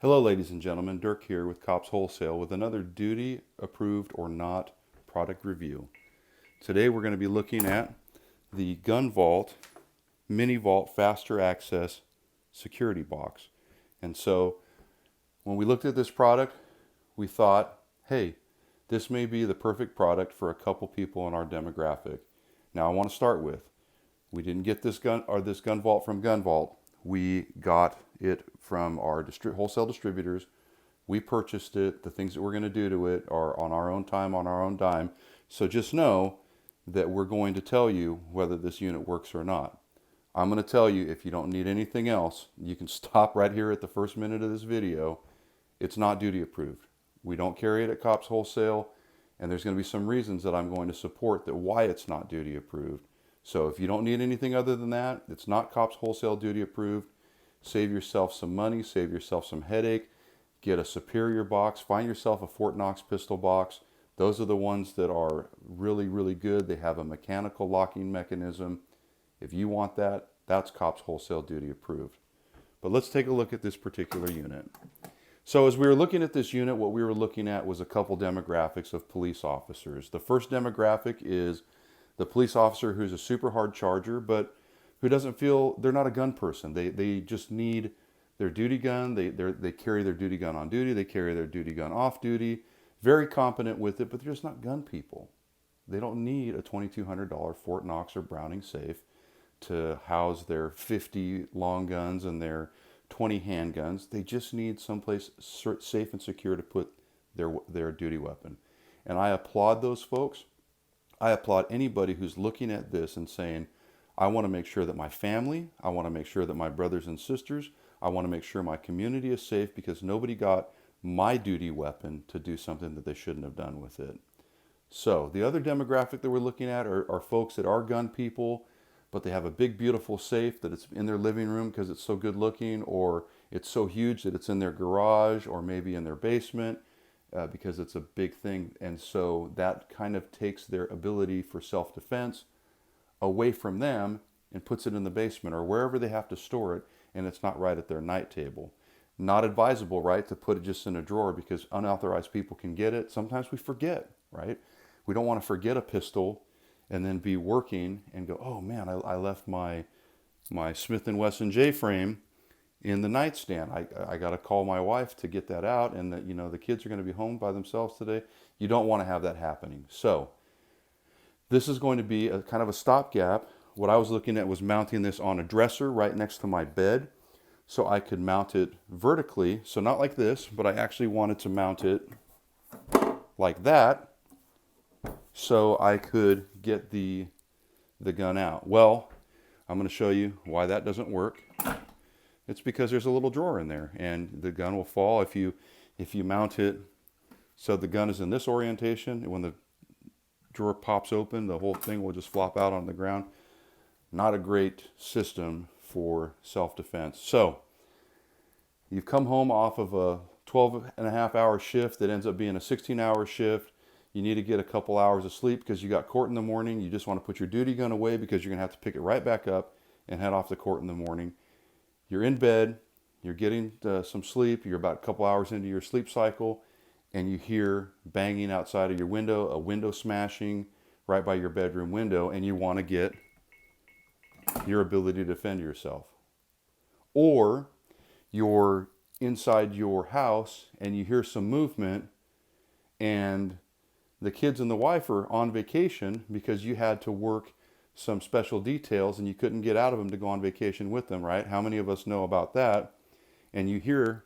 Hello ladies and gentlemen, Dirk here with Cops Wholesale with another duty approved or not product review. Today we're going to be looking at the Gun Vault MINIVAULT Faster Access Security Box. And so when we looked at this product, we thought, hey, this may be the perfect product for a couple people in our demographic. Now I want to start with, we didn't get this gun vault from Gun Vault. We got it from our wholesale distributors. We purchased it. The things that we're going to do to it are on our own time, on our own dime. So just know that we're going to tell you whether this unit works or not. I'm going to tell you, if you don't need anything else, you can stop right here at the first minute of this video. It's not duty approved. We don't carry it at Cops Wholesale, and there's going to be some reasons that I'm going to support that why it's not duty approved. So if you don't need anything other than that, it's not Cops Wholesale duty approved. Save yourself some money, save yourself some headache, get a superior box, find yourself a Fort Knox pistol box. Those are the ones that are really, really good. They have a mechanical locking mechanism. If you want that, that's Cops Wholesale duty approved. But let's take a look at this particular unit. So as we were looking at this unit, what we were looking at was a couple demographics of police officers. The first demographic is the police officer who's a super hard charger, but who doesn't feel, they're not a gun person. They just need their duty gun. They carry their duty gun on duty. They carry their duty gun off duty. Very competent with it, but they're just not gun people. They don't need a $2,200 Fort Knox or Browning safe to house their 50 long guns and their 20 handguns. They just need someplace safe and secure to put their duty weapon. And I applaud those folks. I applaud anybody who's looking at this and saying, I want to make sure that my family, I want to make sure that my brothers and sisters, I want to make sure my community is safe because nobody got my duty weapon to do something that they shouldn't have done with it. So the other demographic that we're looking at are folks that are gun people, but they have a big, beautiful safe that it's in their living room because it's so good looking, or it's so huge that it's in their garage or maybe in their basement. Because it's a big thing, and so that kind of takes their ability for self-defense away from them and puts it in the basement or wherever they have to store it, and it's not right at their night table. Not advisable, right, to put it just in a drawer because unauthorized people can get it. Sometimes we forget, right? We don't want to forget a pistol and then be working and go, oh man, I left my Smith & Wesson J-frame in the nightstand. I got to call my wife to get that out, and that, the kids are going to be home by themselves today. You don't want to have that happening. So this is going to be a kind of a stopgap. What I was looking at was mounting this on a dresser right next to my bed so I could mount it vertically. So not like this, but I actually wanted to mount it like that so I could get the gun out. Well, I'm going to show you why that doesn't work. It's because there's a little drawer in there, and the gun will fall if you mount it so the gun is in this orientation. And when the drawer pops open, the whole thing will just flop out on the ground. Not a great system for self-defense. So you've come home off of a 12-and-a-half-hour shift that ends up being a 16-hour shift. You need to get a couple hours of sleep because you got court in the morning. You just want to put your duty gun away because you're going to have to pick it right back up and head off to court in the morning. You're in bed, you're getting some sleep, you're about a couple hours into your sleep cycle, and you hear banging outside of your window, a window smashing right by your bedroom window, and you want to get your ability to defend yourself. Or you're inside your house and you hear some movement, and the kids and the wife are on vacation because you had to work some special details and you couldn't get out of them to go on vacation with them, right? How many of us know about that? And you hear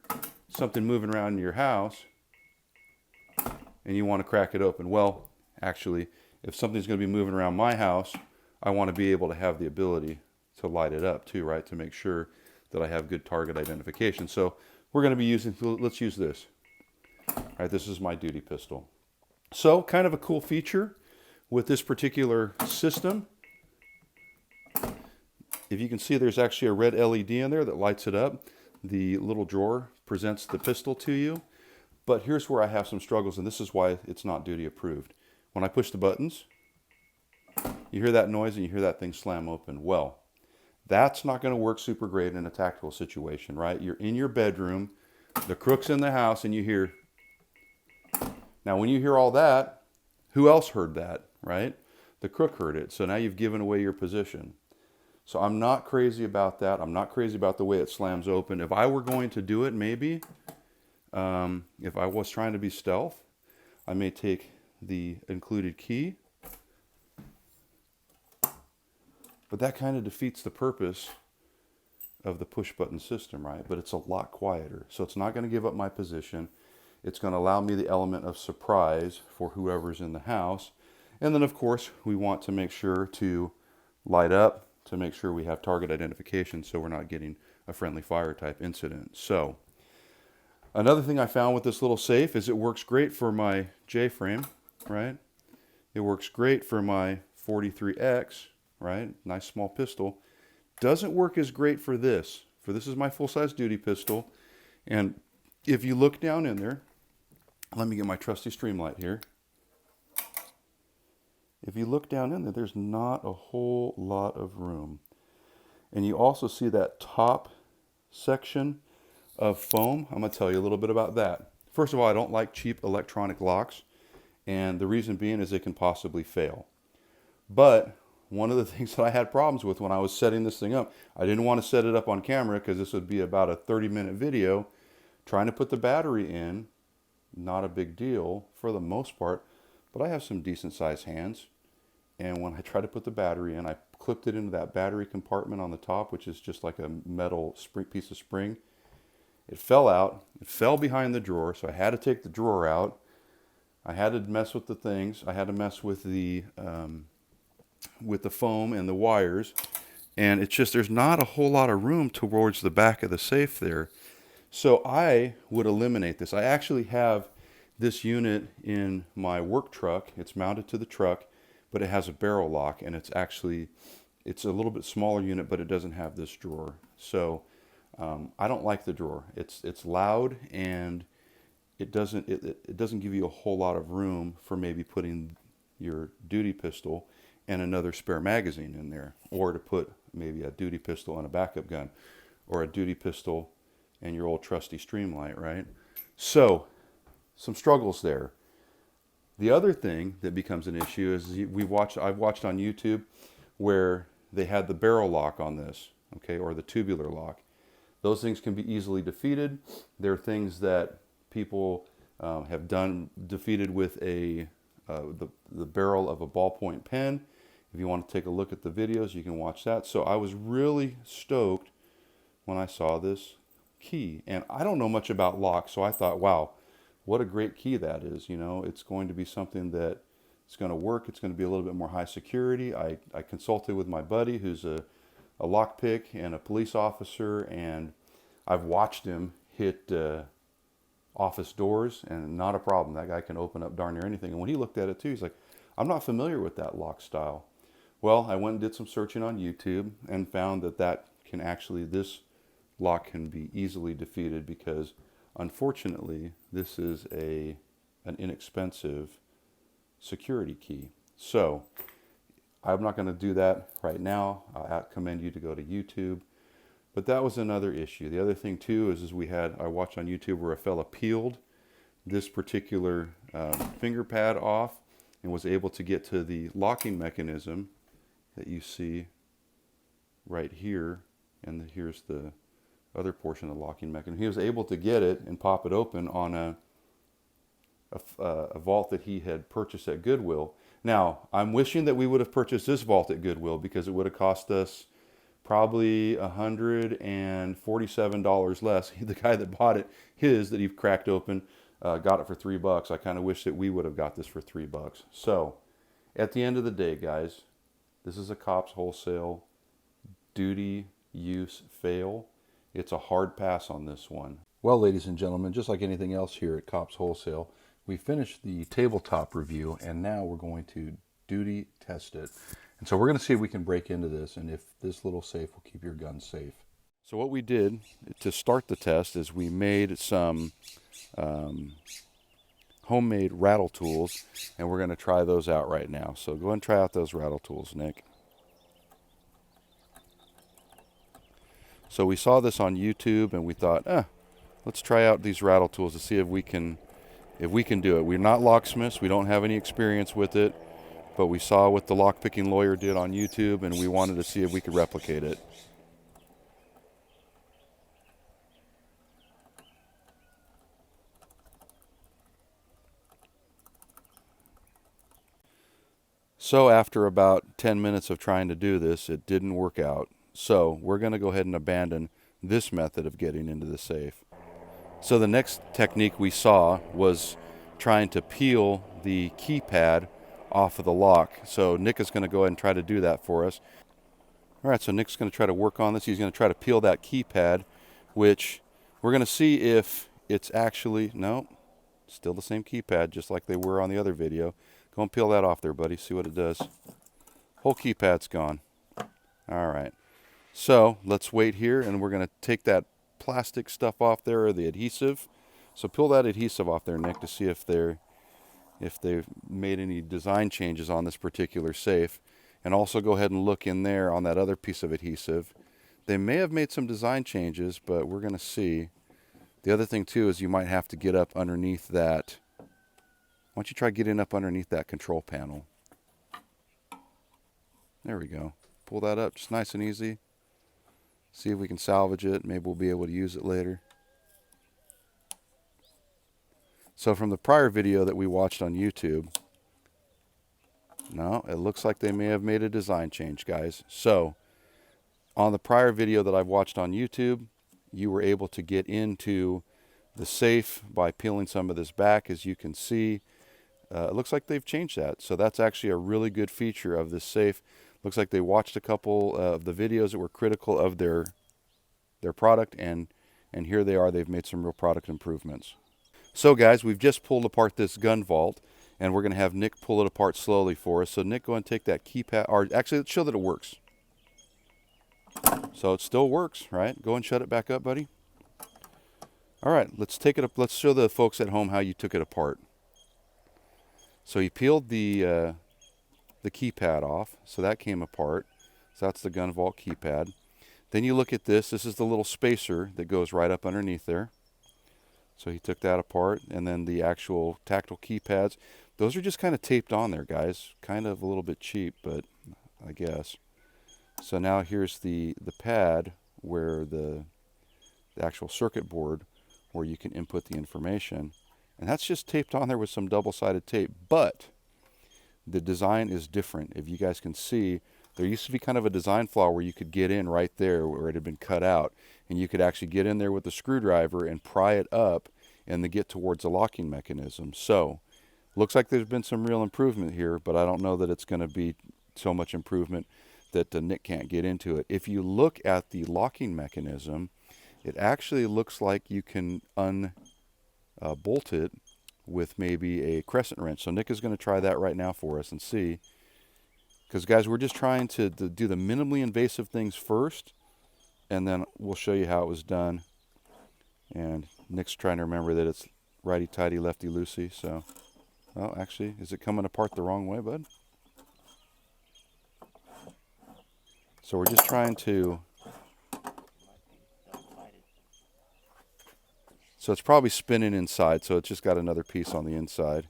something moving around in your house and you want to crack it open. Well, actually, if something's going to be moving around my house, I want to be able to have the ability to light it up too, right? To make sure that I have good target identification. So we're going to be using, let's use this. All right, this is my duty pistol. So kind of a cool feature with this particular system. If you can see, there's actually a red LED in there that lights it up. The little drawer presents the pistol to you. But here's where I have some struggles, and this is why it's not duty approved. When I push the buttons, you hear that noise and you hear that thing slam open. Well, that's not going to work super great in a tactical situation, right? You're in your bedroom The crook's in the house and you hear. Now when you hear all that, who else heard that, right? The crook heard it. So now you've given away your position. So I'm not crazy about that. I'm not crazy about the way it slams open. If I were going to do it, maybe, if I was trying to be stealth, I may take the included key. But that kind of defeats the purpose of the push button system, right? But it's a lot quieter. So it's not going to give up my position. It's going to allow me the element of surprise for whoever's in the house. And then of course we want to make sure to light up to make sure we have target identification so we're not getting a friendly fire type incident. So another thing I found with this little safe is it works great for my J-frame, right? It works great for my 43X, right? Nice small pistol. Doesn't work as great for this. For this is my full-size duty pistol. And if you look down in there, let me get my trusty Streamlight here. If you look down in there, there's not a whole lot of room. And you also see that top section of foam. I'm going to tell you a little bit about that. First of all, I don't like cheap electronic locks. And the reason being is they can possibly fail. But one of the things that I had problems with when I was setting this thing up, I didn't want to set it up on camera because this would be about a 30-minute video. Trying to put the battery in, not a big deal for the most part, but I have some decent sized hands. And when I tried to put the battery in, I clipped it into that battery compartment on the top, which is just like a metal piece of spring. It fell out. It fell behind the drawer, so I had to take the drawer out. I had to mess with the things. I had to mess with the foam and the wires. And it's just, there's not a whole lot of room towards the back of the safe there. So I would eliminate this. I actually have this unit in my work truck. It's mounted to the truck, but it has a barrel lock, and it's a little bit smaller unit, but it doesn't have this drawer. So I don't like the drawer. It's loud, and it doesn't give you a whole lot of room for maybe putting your duty pistol and another spare magazine in there, or to put maybe a duty pistol and a backup gun, or a duty pistol and your old trusty Streamlight, right? So some struggles there. The other thing that becomes an issue is I've watched on YouTube where they had the barrel lock on this, okay, or the tubular lock. Those things can be easily defeated. They're things that people have defeated with the barrel of a ballpoint pen. If you want to take a look at the videos, you can watch that. So I was really stoked when I saw this key. And I don't know much about locks, so I thought, wow, what a great key that is. You know, it's going to be something that it's going to work. It's going to be a little bit more high security. I consulted with my buddy who's a lockpick and a police officer, and I've watched him hit office doors, and not a problem. That guy can open up darn near anything. And when he looked at it too, he's like, I'm not familiar with that lock style. Well, I went and did some searching on YouTube and found that this lock can be easily defeated because, unfortunately, this is an inexpensive security key. So I'm not going to do that right now. I commend you to go to YouTube. But that was another issue. The other thing too is I watched on YouTube where a fella peeled this particular finger pad off and was able to get to the locking mechanism that you see right here, and here's the other portion of the locking mechanism. He was able to get it and pop it open on a vault that he had purchased at Goodwill. Now, I'm wishing that we would have purchased this vault at Goodwill because it would have cost us probably $147 less. The guy that bought it, that he cracked open, got it for $3. I kind of wish that we would have got this for $3. So, at the end of the day, guys, this is a Cops Wholesale duty use fail. It's a hard pass on this one. Well, ladies and gentlemen, just like anything else here at Cops Wholesale, we finished the tabletop review, and now we're going to duty test it. And so we're going to see if we can break into this and if this little safe will keep your gun safe. So what we did to start the test is we made some homemade rattle tools, and we're going to try those out right now. So go ahead and try out those rattle tools, Nick. So we saw this on YouTube and we thought, let's try out these rattle tools to see if we can do it. We're not locksmiths. We don't have any experience with it, but we saw what the lockpicking lawyer did on YouTube, and we wanted to see if we could replicate it. So after about 10 minutes of trying to do this, it didn't work out. So we're going to go ahead and abandon this method of getting into the safe. So the next technique we saw was trying to peel the keypad off of the lock. So Nick is going to go ahead and try to do that for us. All right, so Nick's going to try to work on this. He's going to try to peel that keypad, which we're going to see if it's actually, no, still the same keypad, just like they were on the other video. Go and peel that off there, buddy. See what it does. Whole keypad's gone. All right. So let's wait here, and we're going to take that plastic stuff off there, or the adhesive. So peel that adhesive off there, Nick, to see if they've made any design changes on this particular safe. And also go ahead and look in there on that other piece of adhesive. They may have made some design changes, but we're going to see. The other thing, too, is you might have to get up underneath that. Why don't you try getting up underneath that control panel? There we go. Pull that up, just nice and easy. See if we can salvage it. Maybe we'll be able to use it later. So from the prior video that we watched on YouTube, no, it looks like they may have made a design change, guys. So on the prior video that I've watched on YouTube, you were able to get into the safe by peeling some of this back, as you can see. It looks like they've changed that. So that's actually a really good feature of this safe. Looks like they watched a couple of the videos that were critical of their product, and here they are. They've made some real product improvements. So guys, we've just pulled apart this gun vault, and we're going to have Nick pull it apart slowly for us. So Nick, go and take that keypad, or actually let's show that it works. So it still works, right? Go and shut it back up, buddy. All right, let's take it up. Let's show the folks at home how you took it apart. So you peeled the keypad off, so that came apart. So that's the gun vault keypad. Then you look at this. This is the little spacer that goes right up underneath there. So he took that apart, and then the actual tactile keypads. Those are just kind of taped on there, guys. Kind of a little bit cheap, but I guess. So now here's the pad where the actual circuit board where you can input the information. And that's just taped on there with some double-sided tape. But the design is different. If you guys can see, there used to be kind of a design flaw where you could get in right there where it had been cut out. And you could actually get in there with the screwdriver and pry it up and then get towards the locking mechanism. So looks like there's been some real improvement here, but I don't know that it's going to be so much improvement that Nick can't get into it. If you look at the locking mechanism, it actually looks like you can bolt it with maybe a crescent wrench. So Nick is going to try that right now for us and see. Because guys, we're just trying to do the minimally invasive things first, and then we'll show you how it was done. And Nick's trying to remember that it's righty-tighty, lefty-loosey. So, oh, actually, is it coming apart the wrong way, bud? So we're just trying to... So it's probably spinning inside, so it's just got another piece on the inside.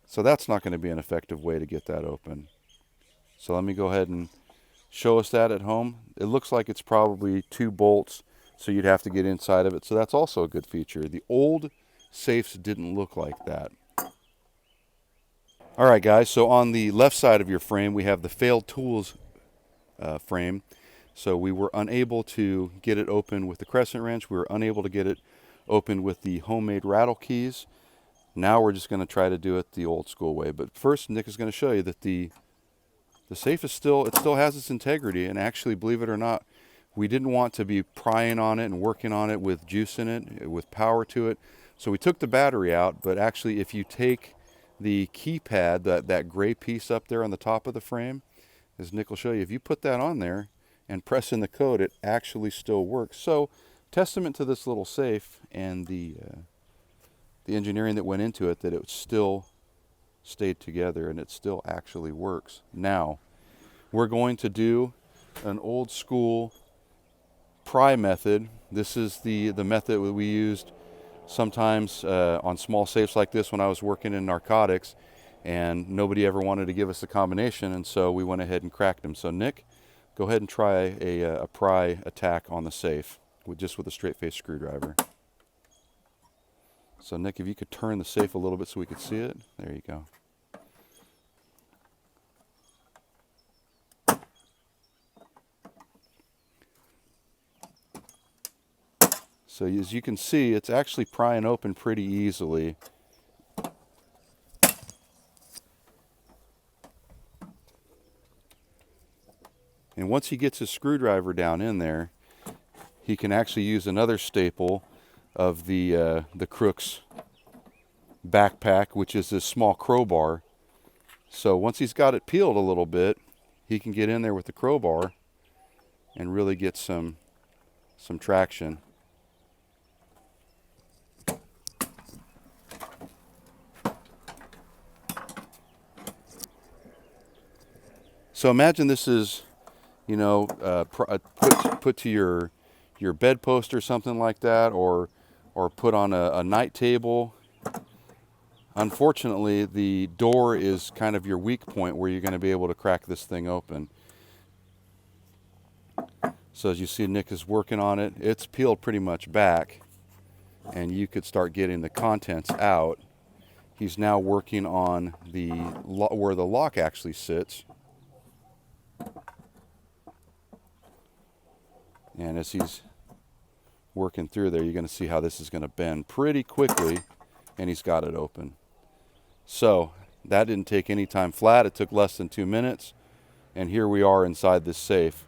So that's not going to be an effective way to get that open. So let me go ahead and show us that at home. It looks like it's probably 2 bolts, so you'd have to get inside of it. So that's also a good feature. The old safes didn't look like that. All right, guys, so on the left side of your frame, we have the failed tools frame. So we were unable to get it open with the crescent wrench. We were unable to get it open with the homemade rattle keys. Now we're just going to try to do it the old school way. But first, Nick is going to show you that the safe is still has its integrity. And actually, believe it or not, we didn't want to be prying on it and working on it with juice in it, with power to it. So we took the battery out. But actually, if you take the keypad, that gray piece up there on the top of the frame, as Nick will show you, if you put that on there and press in the code, it actually still works. So testament to this little safe and the engineering that went into it, that it still stayed together and it still actually works. Now we're going to do an old school pry method. This is the method that we used sometimes on small safes like this when I was working in narcotics, and nobody ever wanted to give us a combination, and so we went ahead and cracked them. So Nick, go ahead and try a pry attack on the safe just with a straight face screwdriver. So Nick, if you could turn the safe a little bit so we could see it. There you go. So as you can see, it's actually prying open pretty easily. And once he gets his screwdriver down in there, he can actually use another staple of the Crook's backpack, which is this small crowbar. So once he's got it peeled a little bit, he can get in there with the crowbar and really get some traction. So imagine this is, you know, put to your bedpost or something like that, or put on a night table. Unfortunately, the door is kind of your weak point where you're going to be able to crack this thing open. So as you see, Nick is working on it. It's peeled pretty much back, and you could start getting the contents out. He's now working on where the lock actually sits. And as he's working through there, you're going to see how this is going to bend pretty quickly, and he's got it open. So that didn't take any time flat. It took less than 2 minutes, and here we are inside this safe.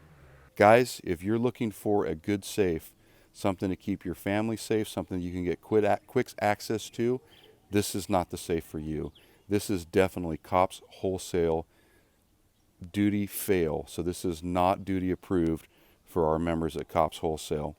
Guys, if you're looking for a good safe, something to keep your family safe, something you can get quick access to, this is not the safe for you. This is definitely Cops Wholesale duty fail. So this is not duty approved for our members at Cops Wholesale.